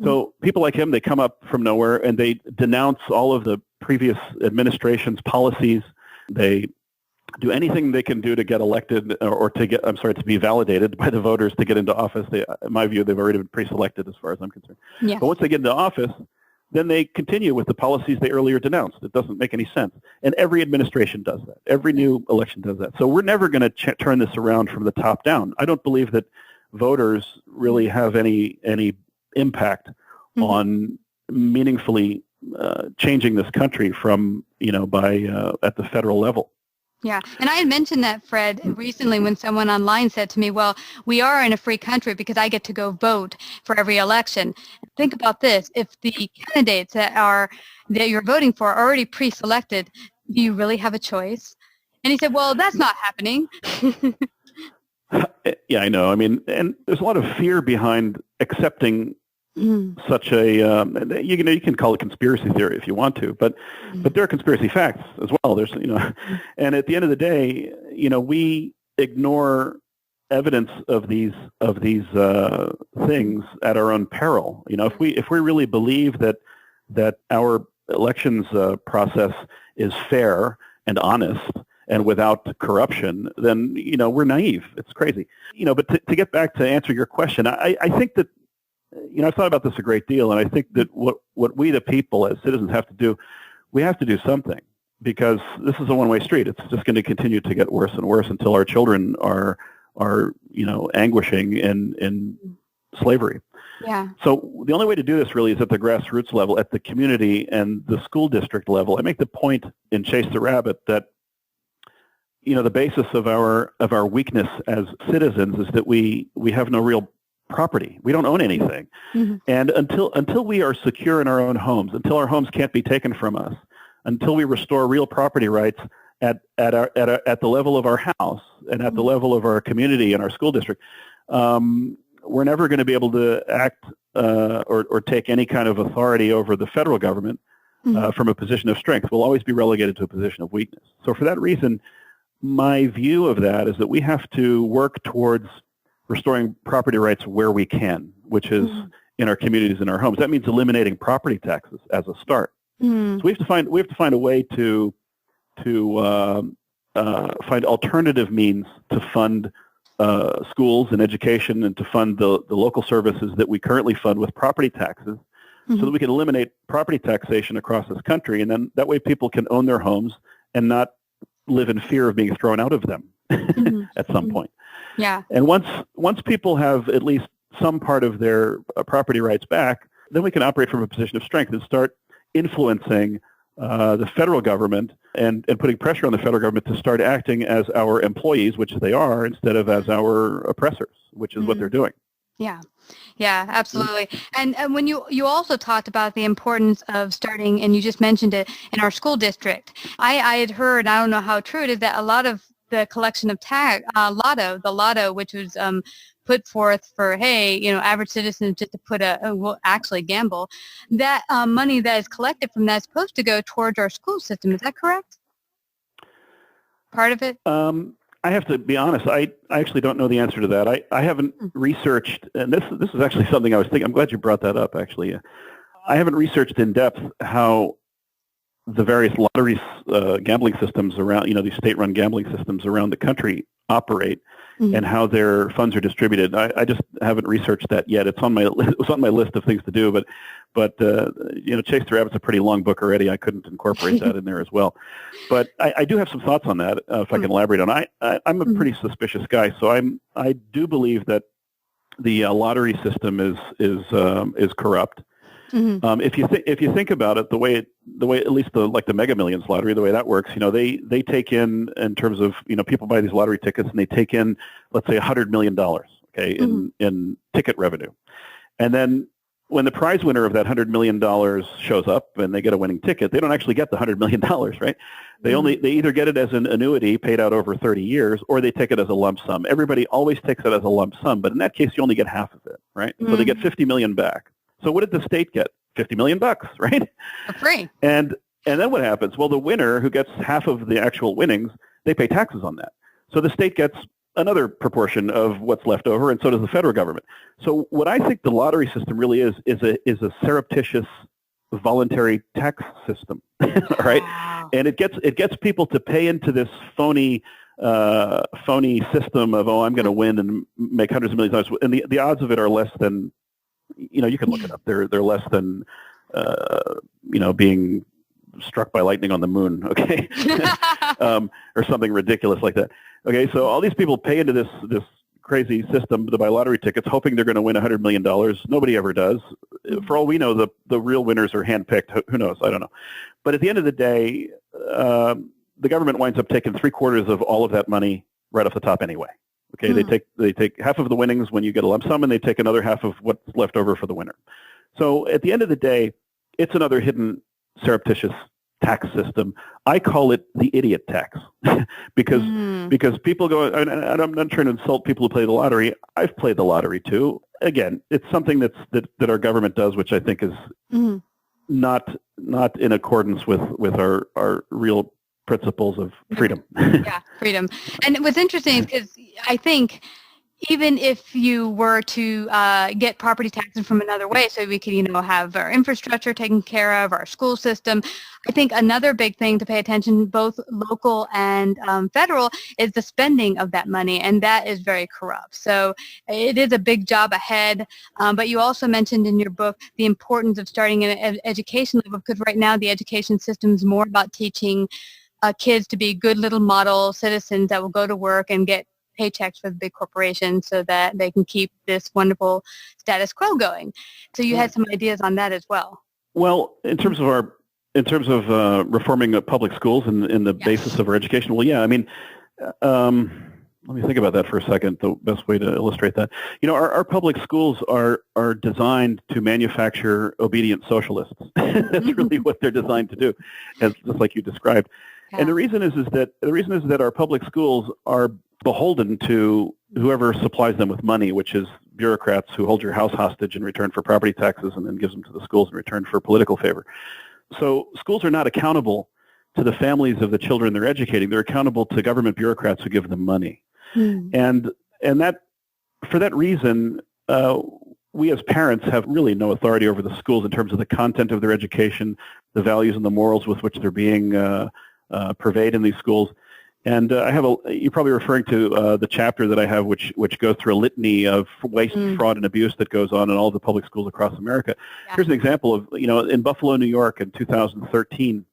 So people like him, they come up from nowhere and they denounce all of the previous administration's policies. They do anything they can do to get elected or to be validated by the voters to get into office. In my view, they've already been pre-selected as far as I'm concerned. Yeah. But once they get into office, then they continue with the policies they earlier denounced. It doesn't make any sense. And every administration does that. Every new election does that. So we're never going to turn this around from the top down. I don't believe that voters really have any impact on meaningfully changing this country from, at the federal level. Yeah, and I had mentioned that, Fred, recently when someone online said to me, well, we are in a free country because I get to go vote for every election. Think about this. If the candidates that you're voting for are already pre-selected, do you really have a choice? And he said, well, that's not happening. Yeah, I know. I mean, and there's a lot of fear behind accepting such a, you can call it conspiracy theory if you want to, but there are conspiracy facts as well. There's, and at the end of the day, we ignore evidence of these things at our own peril. If we really believe that our elections process is fair and honest and without corruption, then, we're naive. It's crazy. But to get back to answer your question, I think that, I've thought about this a great deal, and I think that what we, the people, as citizens, have to do, we have to do something. because this is a one-way street. It's just going to continue to get worse and worse until our children are anguishing in slavery. Yeah. So the only way to do this really is at the grassroots level, at the community and the school district level. I make the point in Chase the Rabbit that the basis of our weakness as citizens is that we have no real property. We don't own anything. Mm-hmm. And until we are secure in our own homes, until our homes can't be taken from us, until we restore real property rights at the level of our house and at the level of our community and our school district, we're never going to be able to act or take any kind of authority over the federal government from a position of strength. We'll always be relegated to a position of weakness. So for that reason, my view of that is that we have to work towards restoring property rights where we can, which is in our communities and our homes. That means eliminating property taxes as a start. So we have to find a way to find alternative means to fund schools and education and to fund the local services that we currently fund with property taxes, so that we can eliminate property taxation across this country, and then that way people can own their homes and not live in fear of being thrown out of them at some point. Yeah. And once people have at least some part of their property rights back, then we can operate from a position of strength and start influencing the federal government and putting pressure on the federal government to start acting as our employees, which they are, instead of as our oppressors, which is what they're doing. Yeah. Yeah, absolutely. And when you also talked about the importance of starting, and you just mentioned it, in our school district. I had heard, I don't know how true it is, that a lot of the collection of lotto, which was put forth for, hey, average citizens just to put actually gamble, that money that is collected from that is supposed to go towards our school system. Is that correct? Part of it? I have to be honest. I actually don't know the answer to that. I haven't researched, and this is actually something I was thinking. I'm glad you brought that up, actually. I haven't researched in depth how the various lottery gambling systems around, these state-run gambling systems around the country operate and how their funds are distributed. I just haven't researched that yet. It was on my list of things to do, but Chase the Rabbit's a pretty long book already. I couldn't incorporate that in there as well. But I do have some thoughts on that, if I can elaborate on. I'm a pretty suspicious guy, so I do believe that the lottery system is corrupt. If you think about it, the way at least the Mega Millions lottery, the way that works, they take in terms of people buy these lottery tickets and they take in, let's say, $100 million, okay, in ticket revenue, and then when the prize winner of that $100 million shows up and they get a winning ticket, they don't actually get the $100 million, right? They either get it as an annuity paid out over 30 years, or they take it as a lump sum. Everybody always takes it as a lump sum, but in that case, you only get half of it, right? So they get $50 million back. So what did the state get? $50 million, right? For free. And then what happens? Well, the winner who gets half of the actual winnings, they pay taxes on that. So the state gets another proportion of what's left over, and so does the federal government. So what I think the lottery system really is a surreptitious voluntary tax system, all right? Wow. And it gets people to pay into this phony system of, I'm going to win and make hundreds of millions of dollars, and the odds of it are less than, you can look it up. They're less than being struck by lightning on the moon, okay, or something ridiculous like that. Okay, so all these people pay into this crazy system to buy lottery tickets, hoping they're going to win $100 million. Nobody ever does. For all we know, the real winners are handpicked. Who knows? I don't know. But at the end of the day, the government winds up taking 3/4 of all of that money right off the top anyway. Okay, they take half of the winnings when you get a lump sum, and they take another half of what's left over for the winner. So at the end of the day, it's another hidden surreptitious tax system. I call it the idiot tax because people go, and I'm not trying to insult people who play the lottery. I've played the lottery too. Again, it's something that our government does, which I think is not in accordance with our real principles of freedom. Yeah, freedom. And what's interesting is because I think even if you were to get property taxes from another way, so we can, have our infrastructure taken care of, our school system, I think another big thing to pay attention, both local and federal, is the spending of that money, and that is very corrupt. So it is a big job ahead, but you also mentioned in your book the importance of starting at an education level, because right now the education system is more about teaching kids to be good little model citizens that will go to work and get paychecks for the big corporations so that they can keep this wonderful status quo going. So you had some ideas on that as well. Well, in terms of reforming public schools and the basis of our education, well, yeah, I mean, let me think about that for a second, the best way to illustrate that. Our public schools are designed to manufacture obedient socialists. That's really what they're designed to do, just like you described. Yeah. And the reason is that our public schools are beholden to whoever supplies them with money, which is bureaucrats who hold your house hostage in return for property taxes and then gives them to the schools in return for political favor. So schools are not accountable to the families of the children they're educating. They're accountable to government bureaucrats who give them money. And that, for that reason, we as parents have really no authority over the schools in terms of the content of their education, the values and the morals with which they're being purveyed in these schools. And you're probably referring to the chapter that I have, which goes through a litany of waste, fraud, and abuse that goes on in all the public schools across America. Yeah. Here's an example of, in Buffalo, New York in 2013,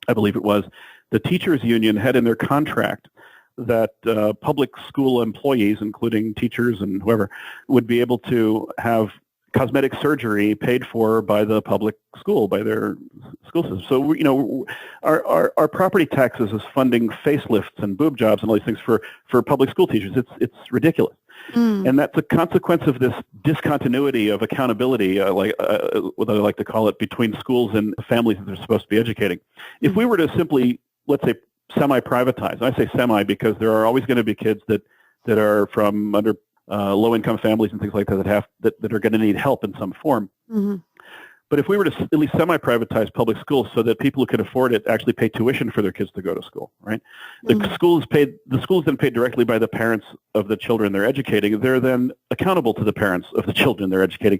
I believe it was, the teachers union had in their contract that public school employees, including teachers and whoever, would be able to have cosmetic surgery paid for by the public school, by their school system. So, our property taxes is funding facelifts and boob jobs and all these things for public school teachers. It's ridiculous. And that's a consequence of this discontinuity of accountability, what I like to call it, between schools and families that they're supposed to be educating. If we were to simply, let's say, semi-privatize, I say semi because there are always going to be kids that are from under low-income families and things like that that are going to need help in some form. But if we were to at least semi-privatize public schools so that people who can afford it actually pay tuition for their kids to go to school, right? The school is then paid directly by the parents of the children they're educating. They're then accountable to the parents of the children they're educating.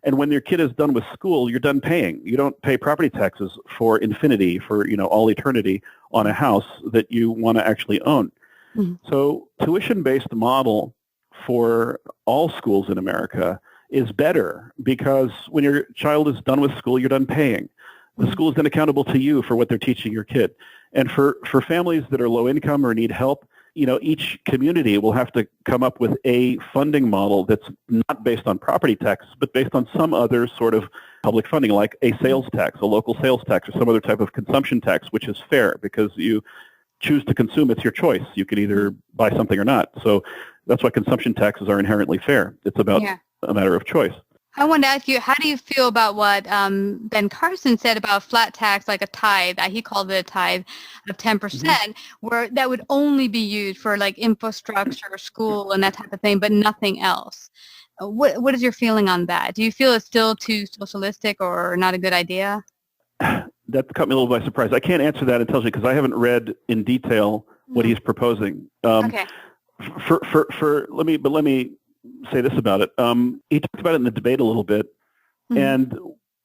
And when your kid is done with school, you're done paying. You don't pay property taxes for infinity, for all eternity on a house that you want to actually own. So tuition-based model for all schools in America is better because when your child is done with school, you're done paying. The school is then accountable to you for what they're teaching your kid. And for families that are low income or need help, each community will have to come up with a funding model that's not based on property taxes, but based on some other sort of public funding, like a sales tax, a local sales tax, or some other type of consumption tax, which is fair because you choose to consume. It's your choice. You can either buy something or not. So that's why consumption taxes are inherently fair. It's about a matter of choice. I wanted to ask you, how do you feel about what Ben Carson said about flat tax, like a tithe? He called it a tithe of 10%, where that would only be used for like infrastructure, school, and that type of thing, but nothing else. What is your feeling on that? Do you feel it's still too socialistic or not a good idea? That caught me a little by surprise. I can't answer that intelligently because I haven't read in detail what he's proposing. Okay. Let me say this about it. He talked about it in the debate a little bit, and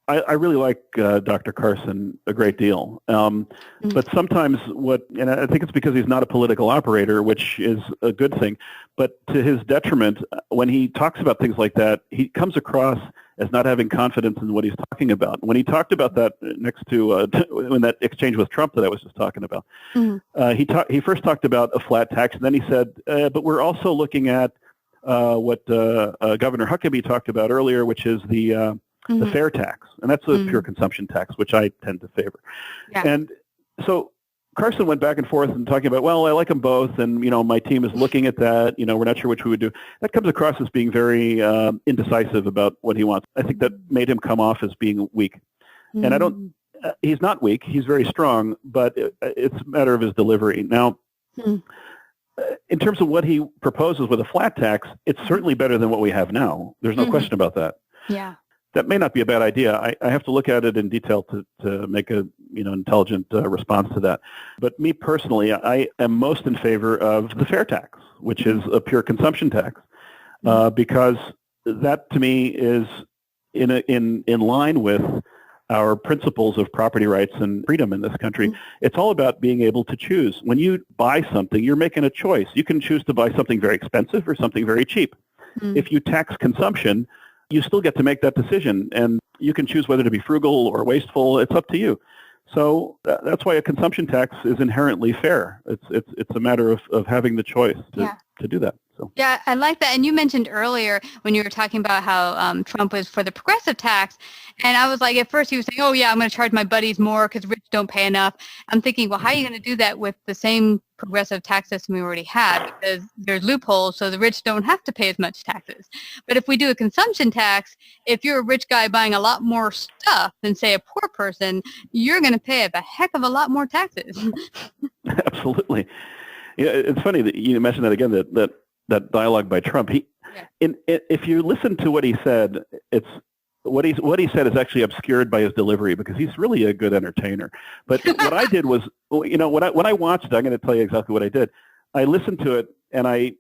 I really like Dr. Carson a great deal. But sometimes and I think it's because he's not a political operator, which is a good thing, but to his detriment, when he talks about things like that, he comes across as not having confidence in what he's talking about. When he talked about that next to when that exchange with Trump that I was just talking about, he first talked about a flat tax, and then he said, but we're also looking at what Governor Huckabee talked about earlier, which is the fair tax, and that's a pure consumption tax, which I tend to favor. Yeah. And so Carson went back and forth and talking about, well, I like them both, and my team is looking at that. We're not sure which we would do. That comes across as being very indecisive about what he wants. I think that made him come off as being weak, and I don't. He's not weak. He's very strong, but it's a matter of his delivery. Now, in terms of what he proposes with a flat tax, it's certainly better than what we have now. There's no question about that. Yeah. That may not be a bad idea. I have to look at it in detail to make a intelligent response to that. But me personally, I am most in favor of the fair tax, which is a pure consumption tax. because that to me is in line with our principles of property rights and freedom in this country. It's all about being able to choose. When you buy something, you're making a choice. You can choose to buy something very expensive or something very cheap. If you tax consumption, you still get to make that decision, and you can choose whether to be frugal or wasteful. It's up to you. So that's why a consumption tax is inherently fair. It's a matter of having the choice to do that. So. Yeah, I like that. And you mentioned earlier when you were talking about how Trump was for the progressive tax, and I was like, at first he was saying, oh yeah, I'm going to charge my buddies more because rich don't pay enough. I'm thinking, well, how are you going to do that with the same progressive tax system we already have? Because there's loopholes, so the rich don't have to pay as much taxes. But if we do a consumption tax, if you're a rich guy buying a lot more stuff than, say, a poor person, you're going to pay a heck of a lot more taxes. Absolutely. Yeah, it's funny that you mentioned that again, that dialogue by Trump. If you listen to what he said, it's what he said is actually obscured by his delivery because he's really a good entertainer. But what I did was, when I watched it, I'm going to tell you exactly what I did. I listened to it and I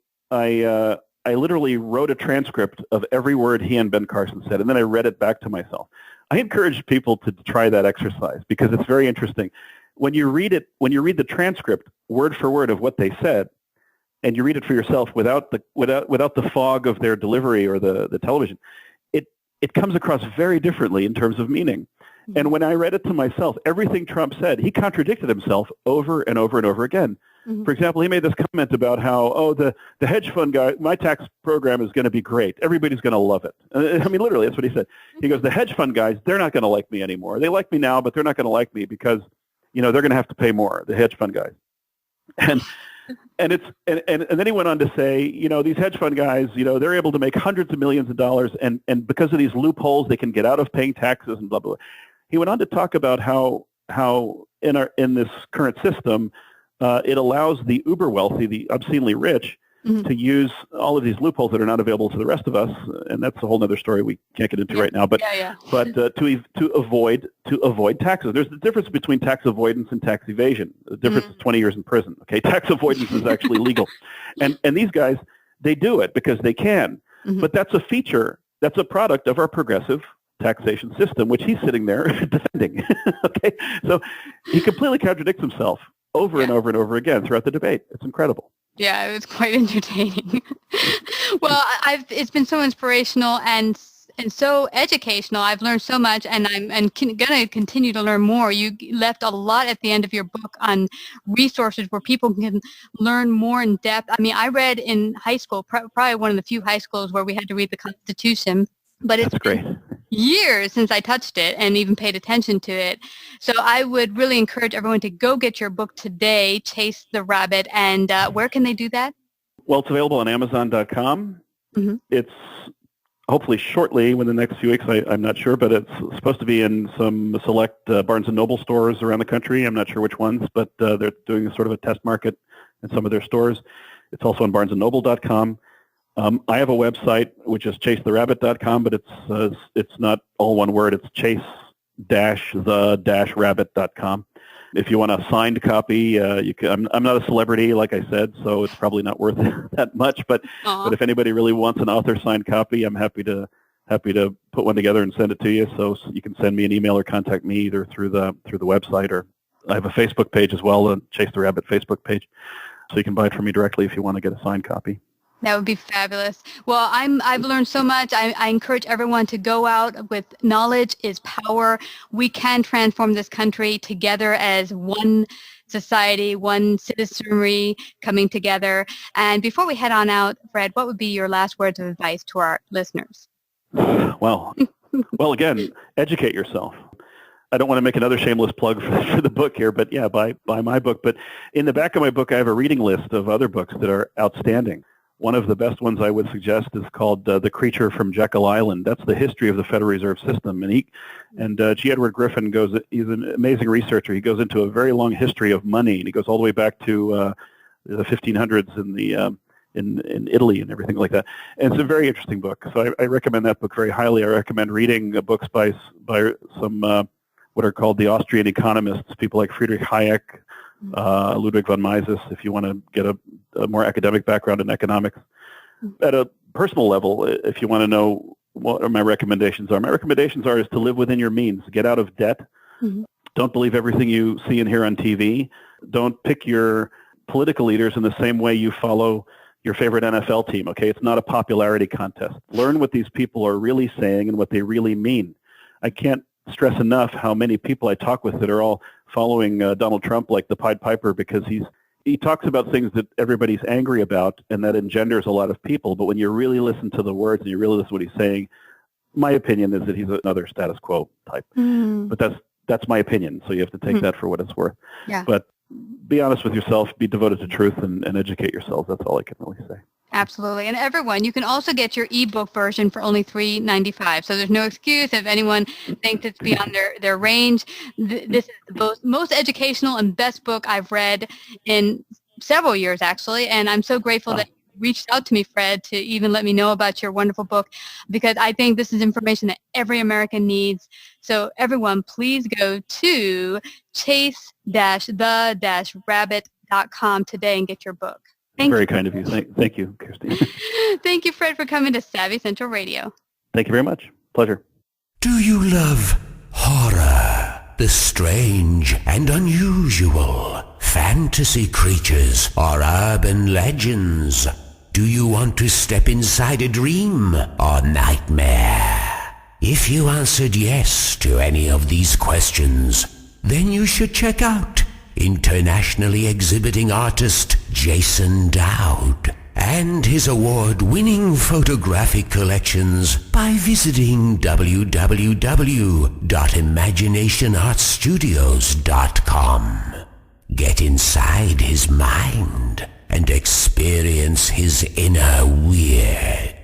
literally wrote a transcript of every word he and Ben Carson said, and then I read it back to myself. I encourage people to try that exercise because it's very interesting. When you read the transcript word for word of what they said, and you read it for yourself without the fog of their delivery or the television, it comes across very differently in terms of meaning. And when I read it to myself, everything Trump said, he contradicted himself over and over and over again. For example, he made this comment about how, the hedge fund guy, my tax program is going to be great. Everybody's going to love it. I mean, literally, that's what he said. He goes, the hedge fund guys, they're not going to like me anymore. They like me now, but they're not going to like me because, they're going to have to pay more, the hedge fund guys. And then he went on to say, these hedge fund guys, they're able to make hundreds of millions of dollars, and because of these loopholes, they can get out of paying taxes and blah, blah, blah. He went on to talk about how in this current system, it allows the uber wealthy, the obscenely rich, to use all of these loopholes that are not available to the rest of us, and that's a whole other story we can't get into right now. But to avoid taxes, there's the difference between tax avoidance and tax evasion. The difference is 20 years in prison. Okay, tax avoidance is actually legal, and these guys, they do it because they can. But that's a feature, that's a product of our progressive taxation system, which he's sitting there defending. Okay, so he completely contradicts himself over and over and over again throughout the debate. It's incredible. Yeah, it was quite entertaining. Well, it's been so inspirational and so educational. I've learned so much, and I'm going to continue to learn more. You left a lot at the end of your book on resources where people can learn more in depth. I mean, I read in high school, probably one of the few high schools where we had to read the Constitution. But it's been years since I touched it and even paid attention to it. So I would really encourage everyone to go get your book today, Chase the Rabbit. And where can they do that? Well, it's available on Amazon.com. It's hopefully shortly, within the next few weeks, I'm not sure, but it's supposed to be in some select Barnes & Noble stores around the country. I'm not sure which ones, but they're doing sort of a test market in some of their stores. It's also on BarnesandNoble.com. I have a website, which is ChaseTheRabbit.com, but it's not all one word. It's chase-the-rabbit.com. If you want a signed copy, you can. I'm not a celebrity, like I said, so it's probably not worth that much. But if anybody really wants an author signed copy, I'm happy to put one together and send it to you. So you can send me an email or contact me either through the website, or I have a Facebook page as well, a Chase the Rabbit Facebook page. So you can buy it from me directly if you want to get a signed copy. That would be fabulous. Well, I've learned so much. I encourage everyone to go out with knowledge is power. We can transform this country together as one society, one citizenry coming together. And before we head on out, Fred, what would be your last words of advice to our listeners? Well, again, educate yourself. I don't want to make another shameless plug for the book here, but yeah, buy my book. But in the back of my book, I have a reading list of other books that are outstanding. One of the best ones I would suggest is called The Creature from Jekyll Island. That's the history of the Federal Reserve System. And G. Edward Griffin he's an amazing researcher. He goes into a very long history of money, and he goes all the way back to the 1500s in Italy and everything like that. And it's a very interesting book. So I recommend that book very highly. I recommend reading books by some what are called the Austrian economists, people like Friedrich Hayek, Ludwig von Mises, if you want to get a more academic background in economics. At a personal level, if you want to know what my recommendations are is to live within your means. Get out of debt. Mm-hmm. Don't believe everything you see and hear on TV. Don't pick your political leaders in the same way you follow your favorite NFL team, okay? It's not a popularity contest. Learn what these people are really saying and what they really mean. I can't stress enough how many people I talk with that are all following Donald Trump like the Pied Piper, because he talks about things that everybody's angry about, and that engenders a lot of people. But when you really listen to the words and you really listen to what he's saying, my opinion is that he's another status quo type. Mm. But that's my opinion, so you have to take that for what it's worth. Yeah. But be honest with yourself, be devoted to truth, and educate yourselves. That's all I can really say. Absolutely. And everyone, you can also get your ebook version for only $3.95. So there's no excuse if anyone thinks it's beyond their range. This is the most educational and best book I've read in several years, actually. And I'm so grateful that you reached out to me, Fred, to even let me know about your wonderful book, because I think this is information that every American needs. So everyone, please go to chase-the-rabbit.com today and get your book. Very kind of you. Thank you, Christine. Thank you, Fred, for coming to Savvy Central Radio. Thank you very much. Pleasure. Do you love horror, the strange and unusual, fantasy creatures or urban legends? Do you want to step inside a dream or nightmare? If you answered yes to any of these questions, then you should check out internationally exhibiting artist Jason Dowd and his award-winning photographic collections by visiting www.imaginationartstudios.com. Get inside his mind and experience his inner weird.